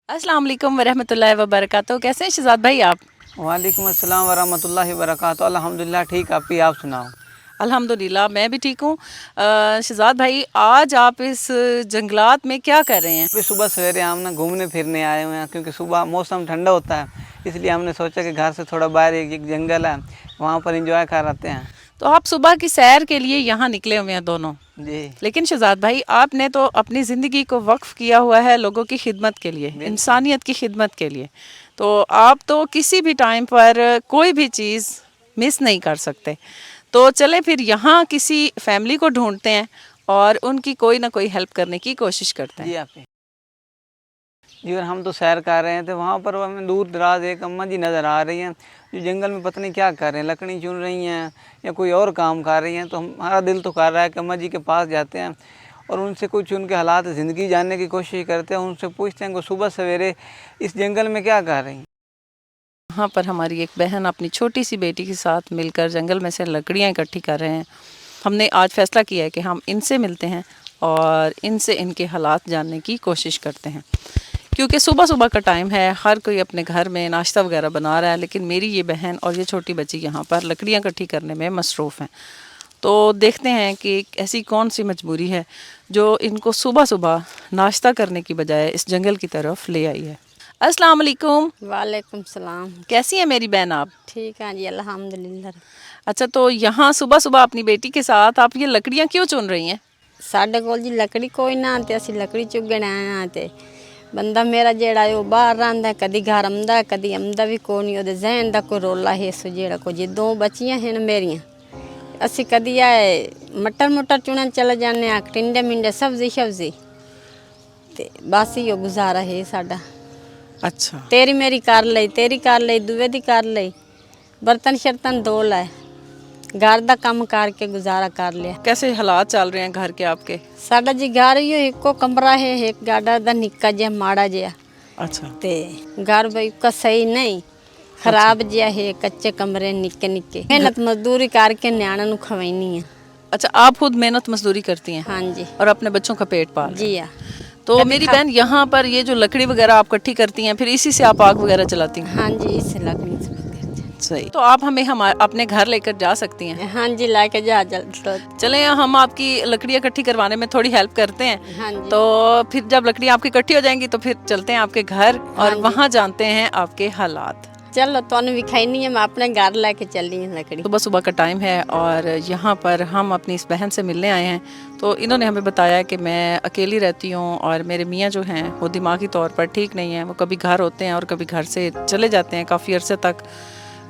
अस्सलाम वालेकुम वरहमतुल्लाहि वबरकातुहू। कैसे हैं शहजाद भाई आप? वालेकुम अस्सलाम वरहमतुल्लाहि वबरकातुहू। अल्हम्दुलिल्लाह ठीक, आप सुनाओ। अल्हम्दुलिल्लाह मैं भी ठीक हूँ। शहजाद भाई, आज आप इस जंगलात में क्या कर रहे हैं? अभी सुबह सवेरे हम ना घूमने फिरने आए हुए हैं, क्योंकि सुबह मौसम ठंडा होता है, इसलिए हमने सोचा कि घर से थोड़ा बाहर एक जंगल है, वहाँ पर एंजॉय कर आते हैं। तो आप सुबह की सैर के लिए यहाँ निकले हुए हैं दोनों। जी लेकिन शहजाद भाई, आपने तो अपनी ज़िंदगी को वक्फ किया हुआ है लोगों की खिदमत के लिए, इंसानियत की खिदमत के लिए। तो आप तो किसी भी टाइम पर कोई भी चीज़ मिस नहीं कर सकते। तो चलें फिर यहाँ किसी फैमिली को ढूंढते हैं और उनकी कोई ना कोई हेल्प करने की कोशिश करते हैं। जी आप जी, और हम तो सैर कर रहे थे, वहाँ पर हमें दूर दराज एक अम्मा जी नज़र आ रही हैं, जो जंगल में पता नहीं क्या कर रहे हैं, लकड़ी चुन रही हैं या कोई और काम कर रही हैं। तो हमारा दिल तो कर रहा है कि अम्मा जी के पास जाते हैं और उनसे कुछ उनके हालात ज़िंदगी जानने की कोशिश करते हैं, उनसे पूछते हैं कि सुबह सवेरे इस जंगल में क्या कर रही हैं। यहाँ पर हमारी एक बहन अपनी छोटी सी बेटी के साथ मिलकर जंगल में से लकड़ियाँ इकट्ठी कर रहे हैं। हमने आज फैसला किया है कि हम इनसे मिलते हैं और इनसे इनके हालात जानने की कोशिश करते हैं, क्योंकि सुबह सुबह का टाइम है, हर कोई अपने घर में नाश्ता वगैरह बना रहा है, लेकिन मेरी ये बहन और ये छोटी बच्ची यहाँ पर लकड़ियाँ इकट्ठी करने में मसरूफ़ हैं। तो देखते हैं कि ऐसी कौन सी मजबूरी है जो इनको सुबह सुबह नाश्ता करने की बजाय इस जंगल की तरफ ले आई है। अस्सलाम वालेकुम। वालेकुम सलाम। कैसी है मेरी बहन आप? ठीक है जी, अल्हम्दुलिल्लाह। अच्छा, तो यहाँ सुबह सुबह अपनी बेटी के साथ आप ये लकड़ियाँ क्यों चुन रही हैं? साढ़े कोल जी लकड़ी कोई ना ते असी लकड़ी चुगण आए ते बंदा मेरा जेड़ा है वो बाहर रहिंदा, कदी घर आंदा कदी आंदा भी कोई नहीं, ओहदे जहन दा कोई रोला है सो जेड़ा को जी दो बच्चियां हैं मेरियां, असी कदी आए मटर मुटर चुनन चले जाने आ, टिंडे मिंडे सब्जी शब्जी ते बस इहो गुजारा है साडा। अच्छा, तेरी मेरी कर लई, तेरी कर लई, दुए दी कर लई, बर्तन शर्तन धो लाए, घर दा काम करके गुजारा कर लिया। कैसे हालात चल रहे हैं घर के आपके? साडा जी घर ही एको कमरा है, एक गाड़ा दा निक्का जिहा माड़ा जिहा अच्छा, ते घर बई का सही नहीं, खराब जिहा है, कच्चे कमरे निक्के निक्के। मेहनत मजदूरी करके न्याणा नु खवाइनी है। अच्छा, आप खुद मेहनत मजदूरी करती हैं हाँ जी और अपने बच्चों का पेट पाल रही जी हैं। हाँ। तो मेरी बहन, यहाँ पर ये जो लकड़ी वगैरह आप इकट्ठी करती हैं, फिर इसी से आप आग वगैरह चलाती हैं? हाँ जी, इससे लगनी से सही। तो आप हमें अपने घर लेकर जा सकती हैं? हाँ जी, लाके जा जल तो चलें, हम आपकी लकड़ियाँ इकट्ठी करवाने में थोड़ी हेल्प करते हैं। हाँ जी। तो फिर जब लकड़ियाँ आपकी इकट्ठी हो जाएंगी तो फिर चलते हैं आपके घर और वहाँ जानते हैं आपके हालात। चलो तुहानू विखाई नहीं है, मैं अपने घर लेके चली हूँ लकड़ी। सुबह सुबह का टाइम है और यहाँ पर हम अपनी इस बहन से मिलने आए हैं। तो इन्होंने हमें बताया कि मैं अकेली रहती हूँ और मेरे मियाँ जो हैं वो दिमागी तौर पर ठीक नहीं है, वो कभी घर होते हैं और कभी घर से चले जाते हैं काफ़ी अरसे तक।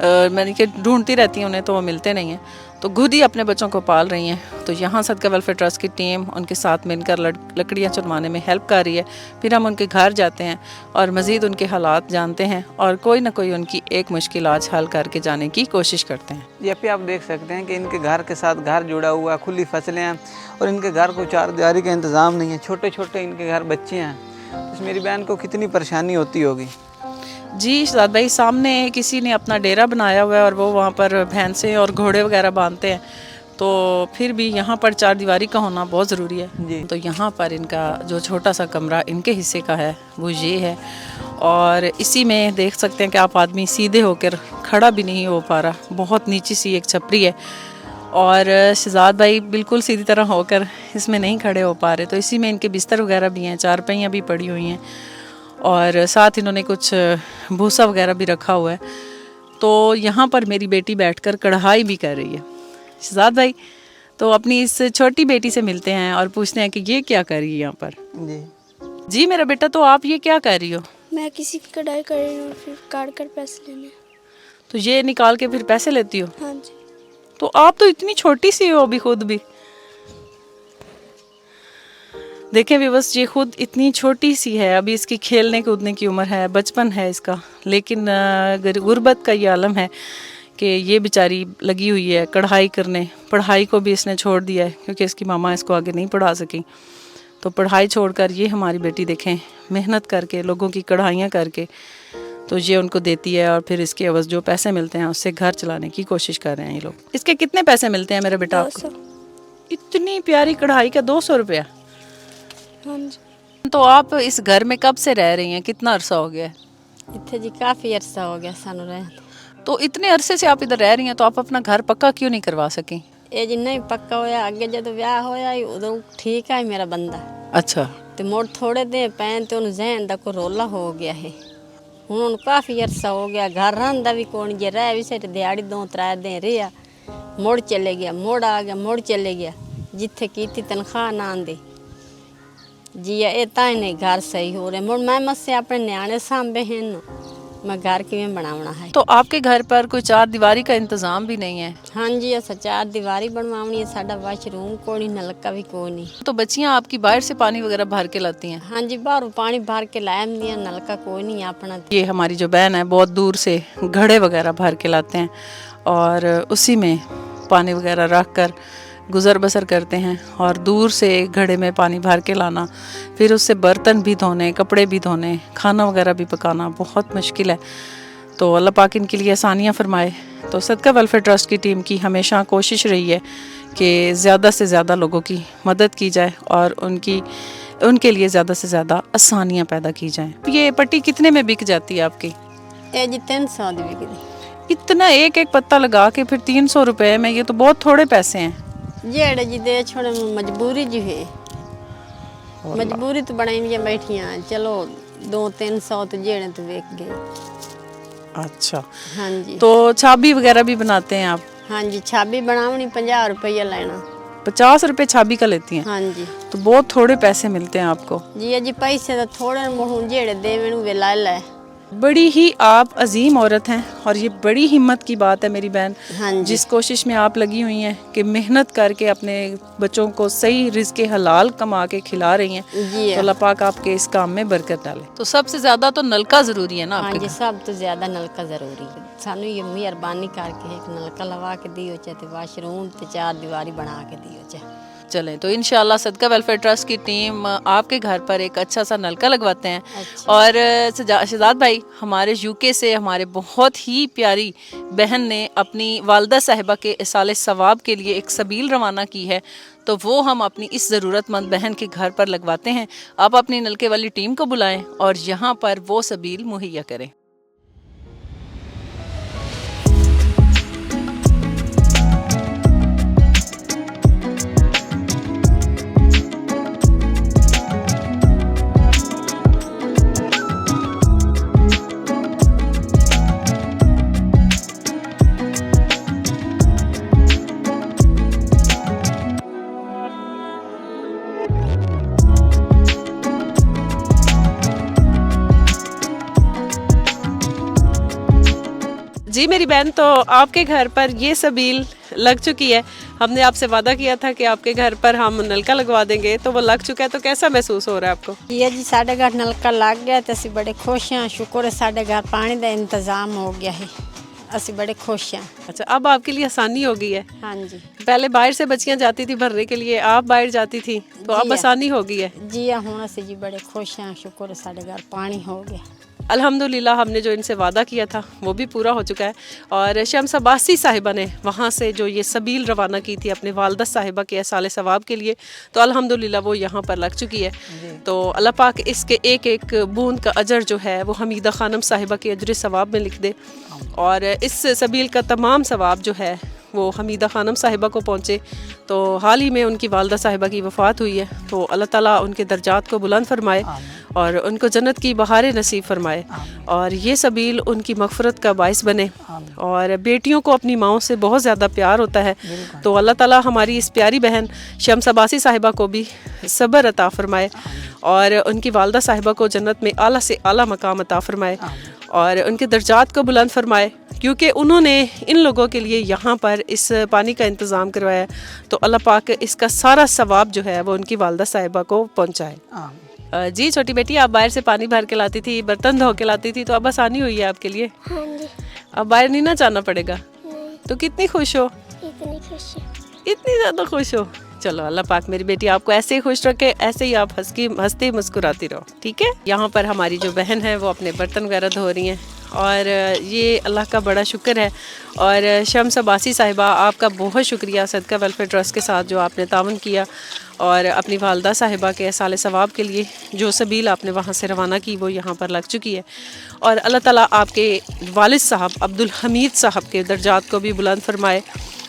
मैंने कि ढूंढती रहती हूँ उन्हें, तो वो मिलते नहीं हैं, तो खुद ही अपने बच्चों को पाल रही हैं। तो यहाँ सदका वेलफेयर ट्रस्ट की टीम उनके साथ मिलकर लकड़ियाँ चुनवाने में हेल्प कर रही है। फिर हम उनके घर जाते हैं और मज़ीद उनके हालात जानते हैं और कोई ना कोई उनकी एक मुश्किल आज हल करके जाने की कोशिश करते हैं। यहाँ पे आप देख सकते हैं कि इनके घर के साथ घर जुड़ा हुआ है, खुली फसलें हैं और इनके घर को चारदीवारी का इंतज़ाम नहीं है, छोटे छोटे इनके घर बच्चे हैं। तो मेरी बहन को कितनी परेशानी होती होगी। जी शहजाद भाई, सामने किसी ने अपना डेरा बनाया हुआ है और वो वहाँ पर भैंसें और घोड़े वगैरह बांधते हैं, तो फिर भी यहाँ पर चारदीवारी का होना बहुत ज़रूरी है जी। तो यहाँ पर इनका जो छोटा सा कमरा इनके हिस्से का है वो ये है, और इसी में देख सकते हैं कि आप आदमी सीधे होकर खड़ा भी नहीं हो पा रहा, बहुत नीची सी एक छपरी है और शहजाद भाई बिल्कुल सीधी तरह होकर इसमें नहीं खड़े हो पा रहे। तो इसी में इनके बिस्तर वगैरह भी हैं, चारपाइयाँ भी पड़ी हुई हैं और साथ इन्होंने कुछ भूसा वगैरह भी रखा हुआ है। तो यहाँ पर मेरी बेटी बैठकर कढ़ाई भी कर रही है। शहजाद भाई, तो अपनी इस छोटी बेटी से मिलते हैं और पूछते हैं कि ये क्या कर रही है यहाँ पर। जी जी मेरा बेटा, तो आप ये क्या कर रही हो? मैं किसी की कढ़ाई कर रही हूँ, फिर काट कर पैसे लेने। तो ये निकाल के फिर पैसे लेती हो? हाँ जी। तो आप तो इतनी छोटी सी हो अभी खुद भी। देखें भी बस, ये खुद इतनी छोटी सी है, अभी इसकी खेलने कूदने की उम्र है, बचपन है इसका, लेकिन गुर्बत का ये आलम है कि ये बेचारी लगी हुई है कढ़ाई करने। पढ़ाई को भी इसने छोड़ दिया है क्योंकि इसकी मामा इसको आगे नहीं पढ़ा सकी, तो पढ़ाई छोड़कर ये हमारी बेटी देखें मेहनत करके लोगों की कढ़ाइयाँ करके तो ये उनको देती है और फिर इसके एवज़ जो पैसे मिलते हैं उससे घर चलाने की कोशिश कर रहे हैं ये लोग। इसके कितने पैसे मिलते हैं मेरा बेटा आपको? 200। इतनी प्यारी कढ़ाई का 200 रुपया? हाँ जी। तो आप इस घर में कब से रह रही हैं, कितना अरसा हो गया है? ਇੱਥੇ ਜੀ ਕਾਫੀ ਅਰਸਾ ਹੋ ਗਿਆ ਸਾਨੂੰ ਰਹਿੰਦੇ। तो इतने अरसे से आप इधर रह रही हैं, तो आप अपना घर पक्का क्यों नहीं करवा सकी? ਇਹ ਜਿੰਨਾ ਹੀ ਪੱਕਾ ਹੋਇਆ, ਅੱਗੇ ਜਦੋਂ ਵਿਆਹ ਹੋਇਆ ਸੀ, ਉਦੋਂ ਠੀਕ ਆ ਮੇਰਾ ਬੰਦਾ, अच्छा, ਤੇ ਮੁੜ ਥੋੜੇ ਦਿਨ ਪੈਣ ਤੇ ਉਹਨੂੰ ਜ਼ਹਿਨ ਦਾ ਕੋਈ ਰੋਲਾ ਹੋ ਗਿਆ ਹੈ। ਹੁਣ ਉਹਨੂੰ ਕਾਫੀ ਅਰਸਾ ਹੋ ਗਿਆ, ਘਰ ਰਹਿੰਦਾ ਵੀ ਕੋਣ, ਜੇ ਰਹਿ ਵੀ ਸੇ ਦਿਹਾੜੀ 2-3 ਦਿਨ ਰਿਹਾ, ਮੁੜ ਚਲੇ ਗਿਆ, ਮੁੜ ਆ ਗਿਆ, ਮੁੜ ਚਲੇ ਗਿਆ, ਜਿੱਥੇ ਕੀਤੀ ਤਨਖਾਹ ਨਾ ਆਂਦੀ ਜੀ। ਇਹ ਤਾਂ ਨਹੀਂ ਘਰ ਸਹੀ ਹੋ ਰਿਹਾ। ਮੁੜ ਮੈਂ ਮਸੇ ਆਪਣੇ ਨਿਆਣੇ ਸਾਂਭੇ ਹਨ, ਮੈਂ ਘਰ ਕਿਵੇਂ ਬਣਾਉਣਾ ਹੈ। तो आपके घर पर कोई चार दीवारी का इंतज़ाम भी नहीं है? ਹਾਂਜੀ ਅਸਾਂ 4 ਦੀਵਾਰੀ ਬਣਵਾਉਣੀ ਹੈ, ਸਾਡਾ ਵਾਸ਼ਰੂਮ ਕੋਈ ਨਹੀਂ, ਨਲਕਾ ਵੀ ਕੋਈ ਨਹੀਂ। तो बच्चियां आपकी बाहर से पानी वगैरह भर के लाती हैं? ਹਾਂਜੀ ਬਾਹਰੋਂ ਪਾਣੀ ਭਰ ਕੇ ਲੈ ਆਉਂਦੀਆਂ, ਨਲਕਾ ਕੋਈ ਨਹੀਂ ਆਪਣਾ। ये हमारी जो बहन है बहुत दूर से घड़े वगैरह भर के लाते हैं और उसी में पानी वगैरह रख कर गुज़र बसर करते हैं। और दूर से घड़े में पानी भर के लाना, फिर उससे बर्तन भी धोने, कपड़े भी धोने, खाना वगैरह भी पकाना बहुत मुश्किल है। तो अल्लाह पाक इनके लिए आसानियाँ फरमाए। तो सदका वेलफेयर ट्रस्ट की टीम की हमेशा कोशिश रही है कि ज़्यादा से ज़्यादा लोगों की मदद की जाए और उनके लिए ज़्यादा से ज़्यादा आसानियाँ पैदा की जाएँ। ये पट्टी कितने में बिक जाती है आपकी? ਇਹ ਜੀ 300 ਦੀ ਵਿਕਦੀ। इतना एक एक पत्ता लगा के फिर 300 रुपए में, ये तो बहुत थोड़े पैसे हैं। ਜਿਹੜੇ ਜੀ ਦੇ ਛੋੜੇ ਮਜਬੂਰੀ ਜੀ ਹੈ, ਮਜਬੂਰੀ ਤੋਂ ਬਣਾਈਆਂ ਬੈਠੀਆਂ, ਚਲੋ 200-300 ਤੇ ਜਿਹੜੇ ਤੇ ਵੇਚ ਗਏ। अच्छा, ਹਾਂਜੀ तो छाबी वगैरह भी बनाते हैं आप? ਹਾਂਜੀ ਛਾਬੀ ਬਣਾਉਣੀ 50 ਰੁਪਏ ਲੈਣਾ। 50 रुपए छाबी का लेती हैं? ਹਾਂਜੀ तो बहुत थोड़े पैसे मिलते हैं आपको। ਜੀ ਜੀ पैसे तो थोड़े ਹੁਣ ਜਿਹੜੇ ਦੇਵੇ ਨੂੰ ਵੇ ਲੈ ਲੈ। बड़ी ही आप अजीम औरत हैं और ये बड़ी हिम्मत की बात है मेरी बहन, हाँ जी। जिस कोशिश में आप लगी हुई हैं कि मेहनत करके अपने बच्चों को सही रिज़्क़ हलाल कमा के खिला रही हैं। जी तो अल्लाह पाक आपके इस काम में बरकत डाले। तो सबसे ज़्यादा तो नलका ज़रूरी है ना हाँ आपके जी, घर? सब तो ज़्यादा नलका ज़रूरी है। सानू ये मेहरबानी करके एक नलका लगा के दियो चाहे, तो वाशरूम ते 4 दीवारी बना के दियो चाहे। चलें, तो इंशाल्लाह सदका वेलफेयर ट्रस्ट की टीम आपके घर पर एक अच्छा सा नलका लगवाते हैं। अच्छा। और शहजाद भाई, हमारे यूके से हमारे बहुत ही प्यारी बहन ने अपनी वालदा साहिबा के इसाले सवाब के लिए एक सबील रवाना की है, तो वो हम अपनी इस ज़रूरतमंद बहन के घर पर लगवाते हैं। आप अपनी नलके वाली टीम को बुलाएं और यहाँ पर वो सबील मुहैया करें। जी मेरी बहन, तो आपके घर पर ये सबील लग चुकी है। हमने आपसे वादा किया था कि आपके घर पर हम नलका लगवा देंगे, तो वो लग चुका है। तो कैसा महसूस हो रहा है आपको? ये जी साढ़े घर नलका लग गया तो असी बड़े खुश हैं। शुक्र है साढ़े घर पानी का इंतज़ाम हो गया है, असी बड़े खुश हैं। अच्छा, अब आपके लिए आसानी हो गई है। हाँ जी पहले बाहर से बच्चियां जाती थी भरने के लिए, आप बाहर जाती थी, तो अब जी। आसानी हो गई है। जी हूँ असी जी बड़े खुश हैं। शुक्र है साढ़े घर पानी हो गया। अल्हम्दुलिल्लाह, हमने जो इनसे वादा किया था वो भी पूरा हो चुका है। और शम्स अब्बासी साहिबा ने वहाँ से जो ये सबील रवाना की थी अपने वालदा साहिबा के साले सवाब के लिए, तो अल्हम्दुलिल्लाह वो यहाँ पर लग चुकी है। तो अल्लाह पाक इसके एक एक बूंद का अजर जो है वो हमीदा खानम साहिबा के अजर सवाब में लिख दे, और इस सबील का तमाम सवाब जो है वो हमीदा खानम साहिबा को पहुँचे। तो हाल ही में उनकी वालदा साहिबा की वफ़ात हुई है, तो अल्लाह ताला उनके दर्जात को बुलंद फरमाए और उनको जन्नत की बहारें नसीब फरमाए, और ये सबील उनकी मग़फ़रत का बाइस बने। और बेटियों को अपनी माँओं से बहुत ज़्यादा प्यार होता है, तो अल्लाह ताला हमारी इस प्यारी बहन शम्स अब्बासी साहिबा को भी सब्र अता फरमाए और उनकी वालदा साहिबा को जन्नत में आला से आला मकाम अता फरमाए और उनके दर्जात को बुलंद फरमाए, क्योंकि उन्होंने इन लोगों के लिए यहाँ पर इस पानी का इंतज़ाम करवाया। तो अल्लाह पाक इसका सारा सवाब जो है वो उनकी वालदा साहिबा को पहुँचाए। जी छोटी बेटी, आप बाहर से पानी भर के लाती थी, बर्तन धो के लाती थी, तो अब आसानी हुई है आपके लिए? हाँ जी। अब बाहर नहीं ना जाना पड़ेगा, नहीं, तो कितनी खुश हो? इतनी खुशी। इतनी ज़्यादा खुश हो। चलो अल्लाह पाक मेरी बेटी आपको ऐसे ही खुश रखे, ऐसे ही आप हंसती मुस्कुराती रहो, ठीक है। यहाँ पर हमारी जो बहन है वो अपने बर्तन वगैरह धो रही हैं اور یہ اللہ کا بڑا شکر ہے. اور شمس عباسی صاحبہ آپ کا بہت شکریہ صدقہ ویلفیئر ٹرسٹ کے ساتھ جو آپ نے تعاون کیا اور اپنی والدہ صاحبہ کے ایصال ثواب کے لیے جو سبیل آپ نے وہاں سے روانہ کی وہ یہاں پر لگ چکی ہے. اور اللہ تعالیٰ آپ کے والد صاحب عبدالحمید صاحب کے درجات کو بھی بلند فرمائے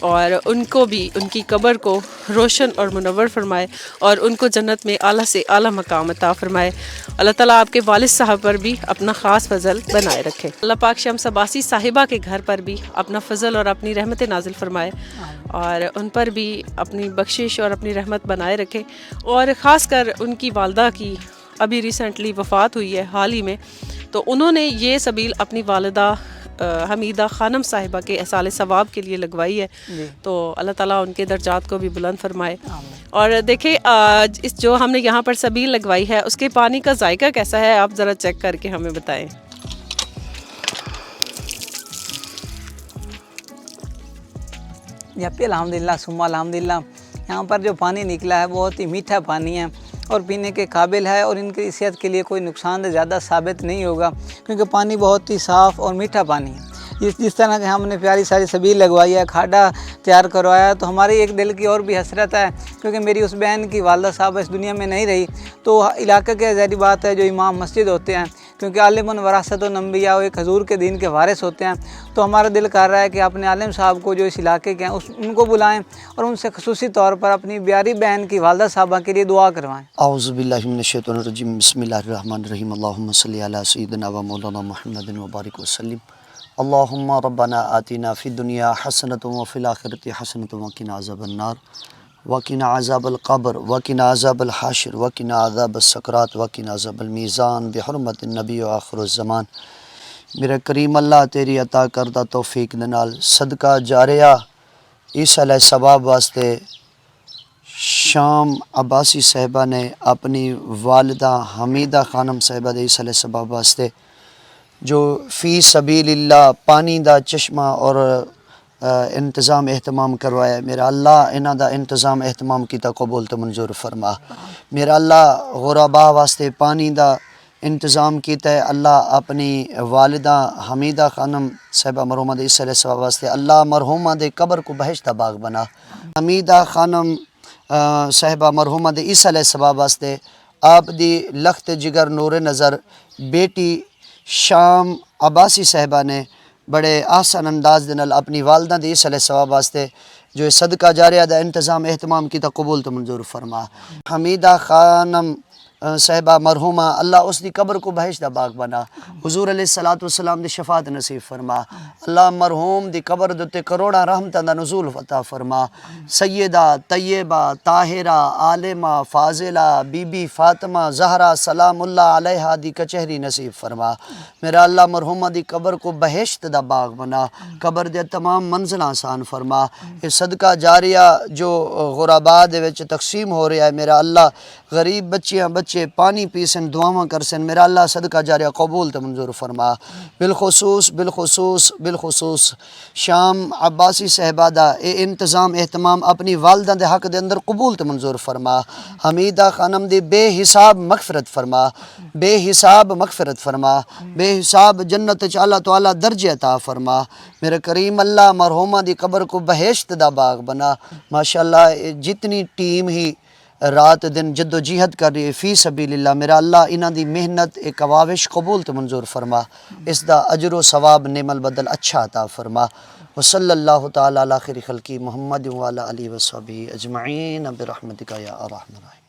اور ان کو بھی ان کی قبر کو روشن اور منور فرمائے اور ان کو جنت میں اعلیٰ سے اعلیٰ مقام عطا فرمائے. اللہ تعالیٰ آپ کے والد صاحب پر بھی اپنا خاص فضل بنائے رکھے. اللہ پاک شمس عباسی صاحبہ کے گھر پر بھی اپنا فضل اور اپنی رحمت نازل فرمائے اور ان پر بھی اپنی بخشش اور اپنی رحمت بنائے رکھے. اور خاص کر ان کی والدہ کی ابھی ریسنٹلی وفات ہوئی ہے حال ہی میں، تو انہوں نے یہ سبیل اپنی والدہ حمیدہ خانم صاحبہ کے ایصال ثواب کے لیے لگوائی ہے. تو اللہ تعالیٰ ان کے درجات کو بھی بلند فرمائے. اور دیکھیں اس جو ہم نے یہاں پر سبیل لگوائی ہے اس کے پانی کا ذائقہ کیسا ہے آپ ذرا چیک کر کے ہمیں بتائیں. یہاں پہ الحمدللہ ثم الحمدللہ یہاں پر جو پانی نکلا ہے بہت ہی میٹھا پانی ہے اور پینے کے قابل ہے اور ان کی صحت کے لیے کوئی نقصان دہ زیادہ ثابت نہیں ہوگا کیونکہ پانی بہت ہی صاف اور میٹھا پانی ہے. جس طرح کہ ہم نے پیاری ساری سبیل لگوائی ہے، کھاڈا تیار کروایا، تو ہماری ایک دل کی اور بھی حسرت ہے کیونکہ میری اس بہن کی والدہ صاحب اس دنیا میں نہیں رہی. تو علاقے کے ظاہری بات ہے جو امام مسجد ہوتے ہیں کیونکہ عالم وراثت الانبیاء وہ ایک حضور کے دین کے وارث ہوتے ہیں، تو ہمارا دل کر رہا ہے کہ اپنے عالم صاحب کو جو اس علاقے کے ہیں ان کو بلائیں اور ان سے خصوصی طور پر اپنی پیاری بہن کی والدہ صاحبہ کے لیے دعا کروائیں. اعوذ باللہ من الشیطان الرجیم، بسم اللہ الرحمن الرحیم، اللہم صلی علی سیدنا و مولانا محمد وبارک وسلم. اللہم ربنا آتنا فی الدنیا حسنۃ وفی الآخرۃ حسنۃ وقنا عذاب النار وقنا عذاب القبر وقنا عذاب الحشر وقنا عذاب السکرات وقنا عذاب المیزان بحرمت النبی و آخر الزمان. میرے کریم اللہ تیری عطا کردہ توفیق دے نال صدقہ جاریہ اس علیہ ثواب واسطے شام عباسی صاحبہ نے اپنی والدہ حمیدہ خانم صاحبہ دے اس علیہ ثواب واسطے جو فی سبیل اللہ پانی دا چشمہ اور انتظام اہتمام کروایا. میرا اللہ انہاں دا انتظام اہتمام کیتا قبول تو منظور فرما. میرا اللہ غرباء واسطے پانی دا انتظام کیتا ہے. اللہ اپنی والدہ حمیدہ خانم صاحبہ مرحومہ دے اس علیہ ثواب واسطے اللہ مرحومہ دے قبر کو بہشت دا باغ بنا. حمیدہ خانم صاحبہ مرحومہ دے اس علیہ ثواب واسطے آپ دی لخت جگر نور نظر بیٹی شام عباسی صاحبہ نے بڑے آسان انداز دے نال اپنی والدہ دے اس علیہ ثواب واسطے جو صدقہ جاریہ دا انتظام اہتمام کیتا قبول تو منظور فرما. حمیدہ خانم صاحبہ مرحومہ اللہ اس دی قبر کو بہشت دا باغ بنا. حضور علیہ السلام دی شفاعت نصیب فرما. اللہ مرحوم دی قبر دے کروڑا رحمتاں دا نزول عطا فرما. سیدہ طیبہ طاہرہ عالمہ فاضلہ بی بی فاطمہ زہرا سلام اللہ علیہا دی کچہری نصیب فرما. میرا اللہ مرحومہ دی قبر کو بہشت دا باغ بنا. قبر دے تمام منزل آسان فرما. یہ صدقہ جاریہ جو غرباء دے وچ تقسیم ہو رہا ہے میرا اللہ غریب بچے پانی پیسن دعاواں کرسن میرا اللہ صدقہ جاریہ قبول تو منظور فرما. بالخصوص شام عباسی صاحبہ دا اے انتظام اہتمام اپنی والدہ دے حق دے اندر قبول تو منظور فرما. حمیدہ خانم دی بے حساب مغفرت فرما، بے حساب مغفرت فرما، بے حساب جنت اعلیٰ تو اعلیٰ درجے عطا فرما. میرے کریم اللہ مرحومہ دی قبر کو بہشت دا باغ بنا. ماشاءاللہ جتنی ٹیم ہی رات دن جد و جہد کر رہی ہے فی سبیل اللہ میرا اللہ انہاں دی محنت ایک کاوش قبول تو منظور فرما. اس دا اجر و ثواب نعم البدل اچھا عطا فرما. وصلی اللہ تعالی علی خیر خلقی محمد وعلی آلہ وصحبہ اجمعین برحمتک یا ارحم الراحمین.